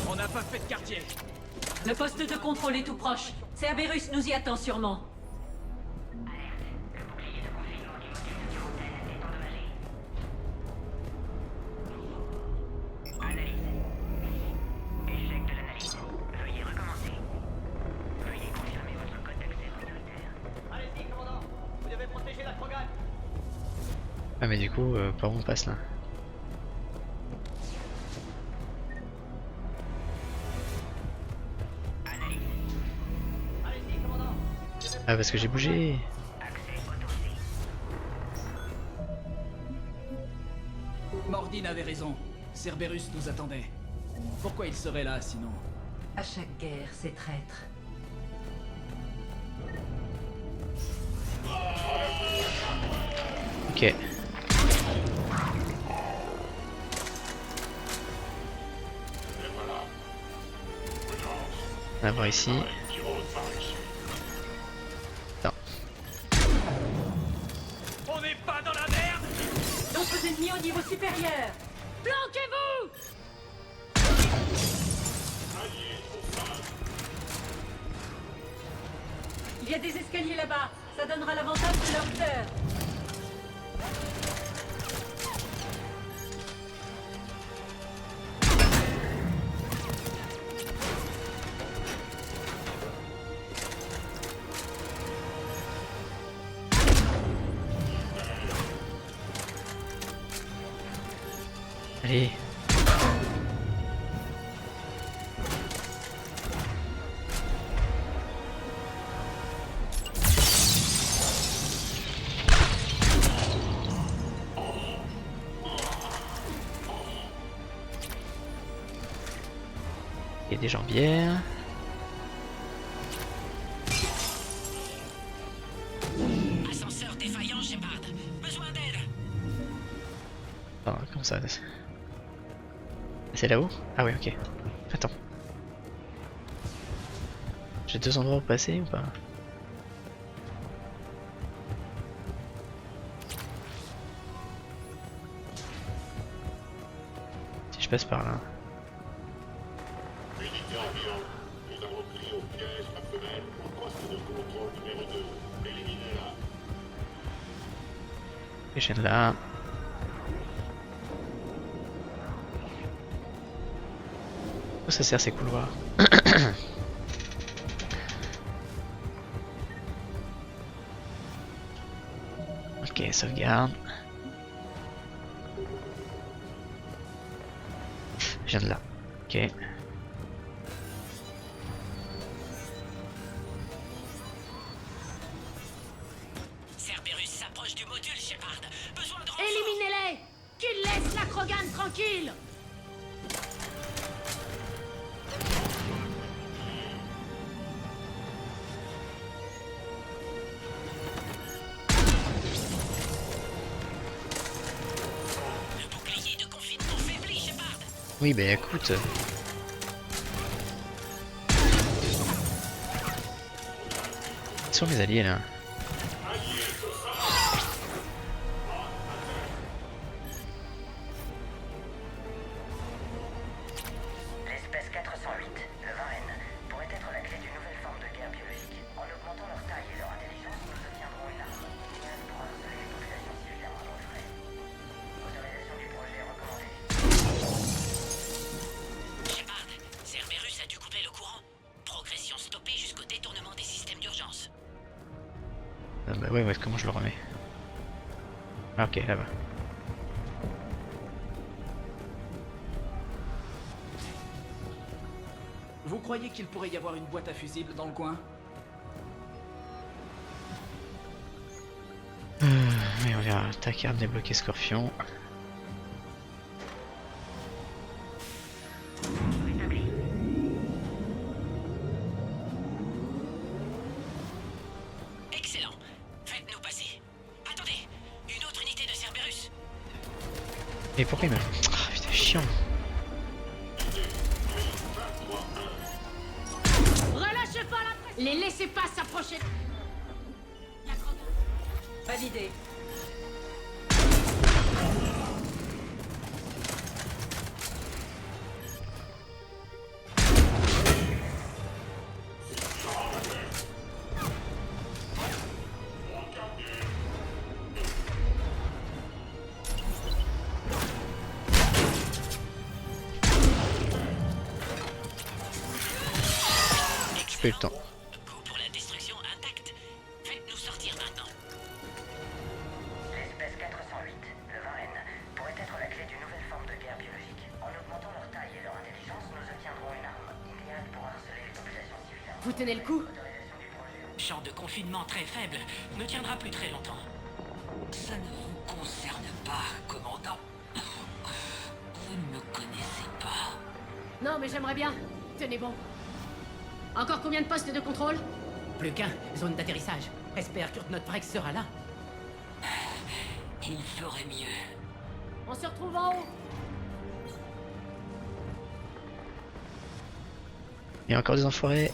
On n'a pas fait de quartier. Le poste de contrôle est tout proche. Cerberus nous y attend sûrement. Ah mais du coup, par où on passe là? Ah parce que j'ai bougé. Mordine avait raison. Cerberus nous attendait. Pourquoi il serait là sinon? À chaque guerre, c'est traître. Ok. On va voir ici. Non. On n'est pas dans la merde! D'autres ennemis au niveau supérieur. Planquez-vous! Il y a des escaliers là-bas. Ça donnera l'avantage de leur hauteur. Allez. Il y a des jambières. Ascenseur défaillant, Shepard. Besoin d'aide. Ah, comment ça? C'est là-haut? Ah oui, ok. Attends. J'ai deux endroits où passer ou pas? Si je passe par là. Unité Orion, nous avons pris au piège la femelle au poste de contrôle numéro 2. Éliminez-la. Et je viens de là. Où ça sert ces couloirs? Ok, sauvegarde. Je viens de là. Ok. décrochage du module, Shepard. Besoin de renfort. Éliminez-les! Qu'ils laissent la Krogan tranquille! Le bouclier de confinement faiblit, Shepard. Oui, bah écoute. Ils sont mes alliés là. L'espèce 408, le 20N, pourrait être la clé d'une nouvelle forme de guerre biologique. En augmentant leur taille et leur intelligence, nous obtiendrons une arme idéale pour harceler les populations civiles à moindre frais. Autorisation du projet recommandée. Shepard, Cerberus a dû couper le courant. Progression stoppée jusqu'au détournement des systèmes d'urgence. Bah ouais, comment je le remets? Ah, ok, là-bas. Vous croyez qu'il pourrait y avoir une boîte à fusibles dans le coin? Oui, on verra. Ta carte débloquer Scorpion. Excellent. Faites-nous passer. Attendez, une autre unité de Cerberus. Et pourquoi il m'a... Ah putain, chiant. Relâchez pas la pression! Les laissez pas s'approcher! Validé. J'ai pas eu le temps. Pour la destruction intacte. Faites-nous sortir maintenant. L'espèce 408, le 20N, pourrait être la clé d'une nouvelle forme de guerre biologique. En augmentant leur taille et leur intelligence, nous obtiendrons une arme idéale pour harceler les populations civiles. Vous tenez le coup? Champ de confinement très faible ne tiendra plus très longtemps. Ça ne vous concerne pas, commandant. Vous ne me connaissez pas. Non, mais j'aimerais bien. Tenez bon. Encore combien de postes de contrôle? Plus qu'un, zone d'atterrissage. Espère que notre Brex sera là. Il ferait mieux. On se retrouve en haut. Il y a encore des enfoirés.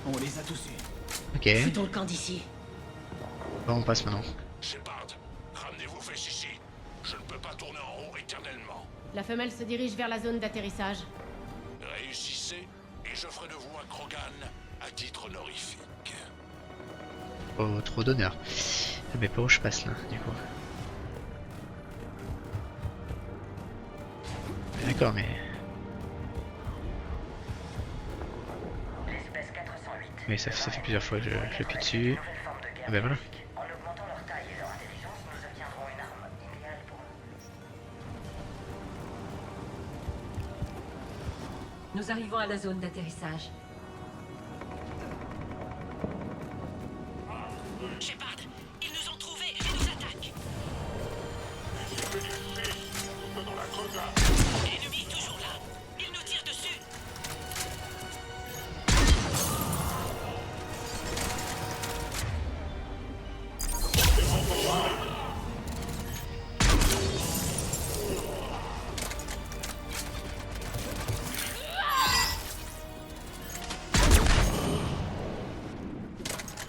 On les a tous eus. Ok. Foutons le camp d'ici. Bon, on passe maintenant. Shepard, ramenez vos fesses ici. Je ne peux pas tourner en rond éternellement. La femelle se dirige vers la zone d'atterrissage. Réussissez, et je ferai de vous un Krogan à titre honorifique. Oh, trop d'honneur. Mais pas où je passe là, du coup. D'accord, mais... L'espèce 408. Oui, ça fait plusieurs fois que je appuie dessus. Ah ben voilà. En augmentant leur taille et leur intelligence, nous obtiendrons une arme idéale pour... Nous arrivons à la zone d'atterrissage. Shepard, ils nous ont trouvés et nous attaquent. Ennemi toujours là. Ils nous tirent dessus.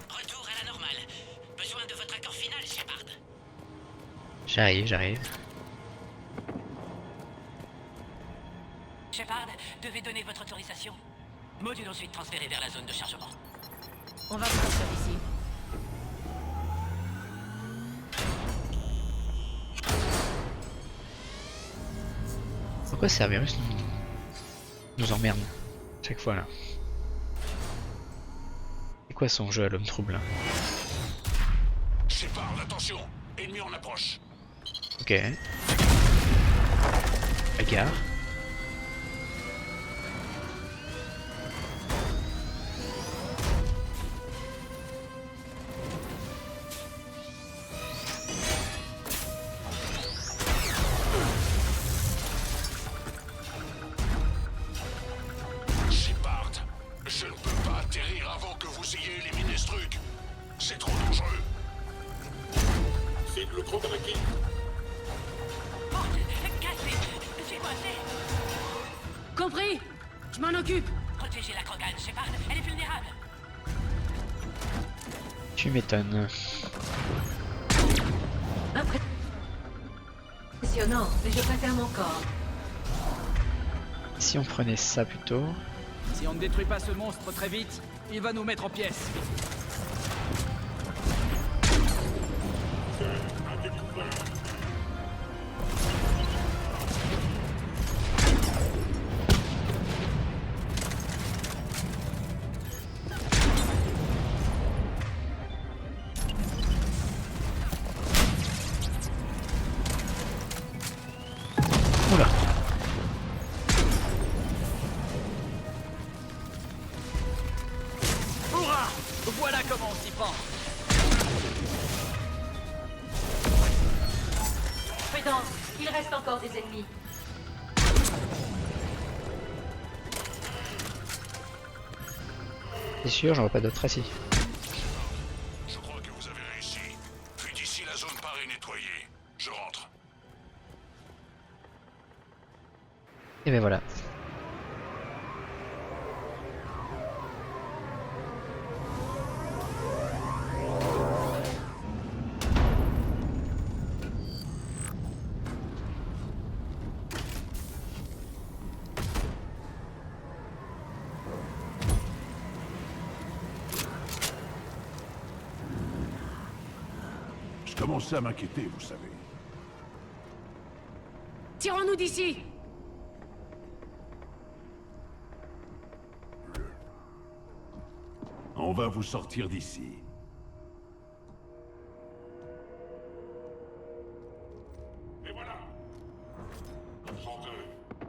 Retour à la normale. Besoin de votre accord final, Shepard. J'arrive. Shepard, devez donner votre autorisation. Module ensuite transféré vers la zone de chargement. On va vous sortir d'ici. Pourquoi Cerberus nous emmerde chaque fois là? C'est quoi son jeu à l'homme trouble là? Shepard, attention! Ennemi en approche! Ok. Bagarre. Shepard, je ne peux pas atterrir avant que vous ayez éliminé ce truc. C'est trop dangereux. C'est le Krogan-Aki. Compris. Je m'en occupe. Protégez la Krogan, Shepard, elle est vulnérable. Tu m'étonnes. Impressionnant, mais je préfère mon corps. Si on prenait ça plutôt. Si on ne détruit pas ce monstre très vite, il va nous mettre en pièces. Oula. Hurrah! Voilà comment on s'y prend. Prudence, il reste encore des ennemis. C'est sûr, j'en vois pas d'autres ici. Je crois que vous avez réussi. Puis d'ici la zone parée nettoyée, je rentre. Et ben voilà. Je commençais à m'inquiéter, vous savez. Tirons-nous d'ici. On va vous sortir d'ici. Et voilà.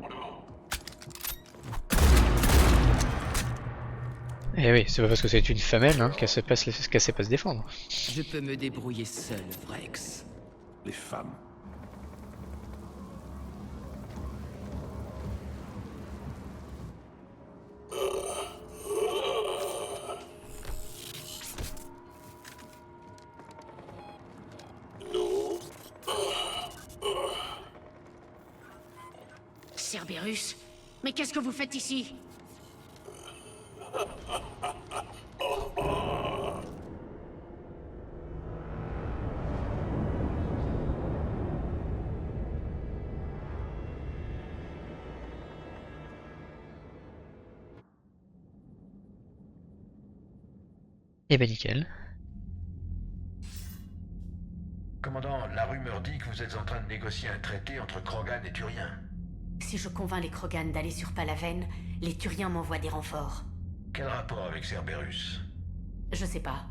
En avant. Eh oui, c'est pas parce que c'est une femelle hein, qu'elle sait pas se défendre. Je peux me débrouiller seul, Vrex. Les femmes. Cerberus, mais qu'est-ce que vous faites ici? Eh ben nickel. Commandant, la rumeur dit que vous êtes en train de négocier un traité entre Krogan et Turiens. Si je convainc les Krogan d'aller sur Palaven, les Turiens m'envoient des renforts. Quel rapport avec Cerberus? Je sais pas.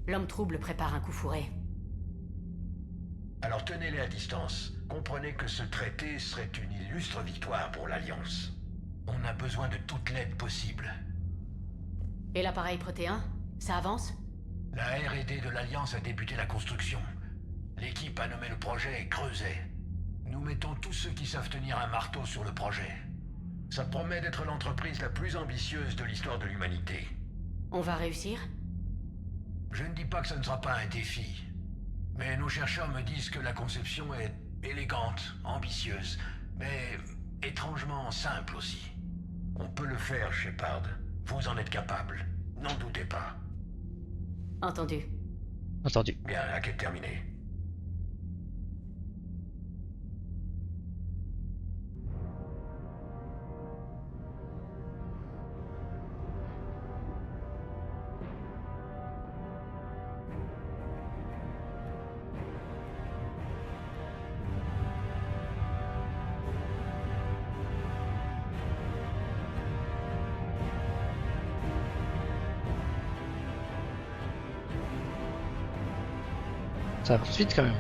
L'homme trouble prépare un coup fourré. Alors tenez-les à distance. Comprenez que ce traité serait une illustre victoire pour l'Alliance. On a besoin de toute l'aide possible. Et l'appareil protéin? Ça avance? La R&D de l'Alliance a débuté la construction. L'équipe a nommé le projet Creuset. Nous mettons tous ceux qui savent tenir un marteau sur le projet. Ça promet d'être l'entreprise la plus ambitieuse de l'histoire de l'humanité. On va réussir? Je ne dis pas que ça ne sera pas un défi. Mais nos chercheurs me disent que la conception est élégante, ambitieuse, mais étrangement simple aussi. On peut le faire, Shepard. Vous en êtes capable. N'en doutez pas. Entendu. Entendu. Bien, la quête terminée. Ça avance vite quand même.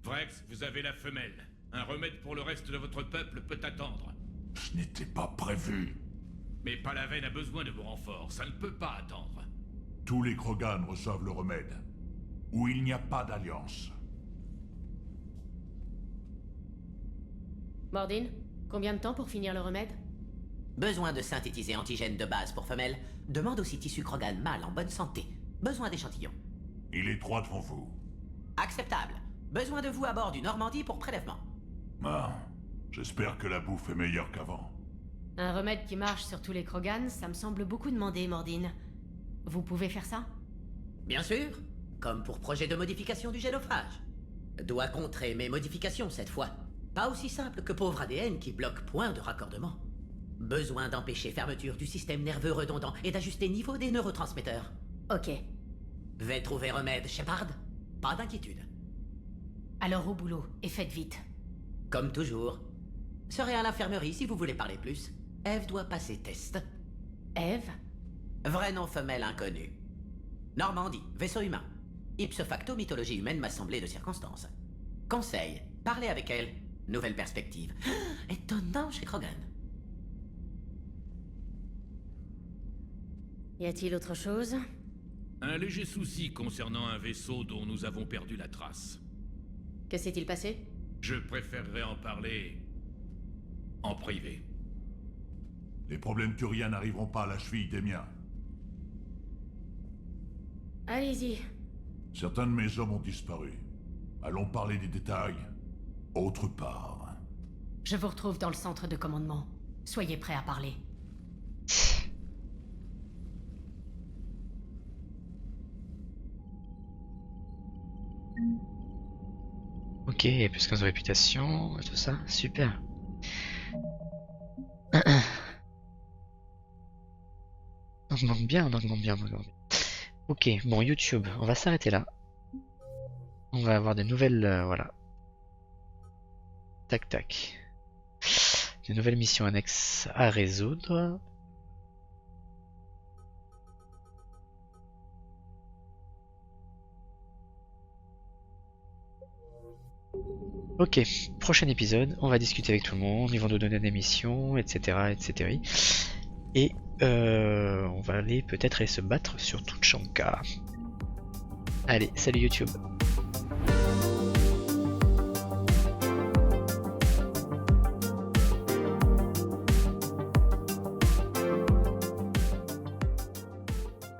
Vrex, vous avez la femelle. Un remède pour le reste de votre peuple peut attendre. Ce n'était pas prévu. Mais Palaven a besoin de vos renforts, ça ne peut pas attendre. Tous les Krogan reçoivent le remède. Ou il n'y a pas d'alliance. Mordin, combien de temps pour finir le remède? Besoin de synthétiser antigène de base pour femelle. Demande aussi tissu Krogan mâle en bonne santé. Besoin d'échantillons. Il est droit devant vous. Acceptable. Besoin de vous à bord du Normandie pour prélèvement. Ah, j'espère que la bouffe est meilleure qu'avant. Un remède qui marche sur tous les Krogan, ça me semble beaucoup demander, Mordin. Vous pouvez faire ça? Bien sûr. Comme pour projet de modification du génophage. Doit contrer mes modifications cette fois. Pas aussi simple que pauvre ADN qui bloque point de raccordement. Besoin d'empêcher fermeture du système nerveux redondant et d'ajuster niveau des neurotransmetteurs. Ok. Vais trouver remède, Shepard. Pas d'inquiétude. Alors au boulot, et faites vite. Comme toujours. Serez à l'infirmerie si vous voulez parler plus. Eve doit passer test. Eve? Vrai nom femelle inconnu. Normandie, vaisseau humain. Ipso facto, mythologie humaine m'assemblée de circonstances. Conseil, parlez avec elle. Nouvelle perspective. Étonnant chez Krogan. Y a-t-il autre chose? Un léger souci concernant un vaisseau dont nous avons perdu la trace. Que s'est-il passé? Je préférerais en parler en privé. Les problèmes turiens n'arriveront pas à la cheville des miens. Allez-y. Certains de mes hommes ont disparu. Allons parler des détails autre part. Je vous retrouve dans le centre de commandement. Soyez prêts à parler. Ok, plus 15 de réputation, tout ça, super. On augmente bien, on augmente bien, on augmente bien. Ok, bon, YouTube, on va s'arrêter là. On va avoir des nouvelles, voilà. Tac tac. Des nouvelles missions annexes à résoudre. Ok, prochain épisode, on va discuter avec tout le monde, ils vont nous donner des missions, etc. etc. Et on va aller peut-être aller se battre sur Tuchanka. Allez, salut YouTube.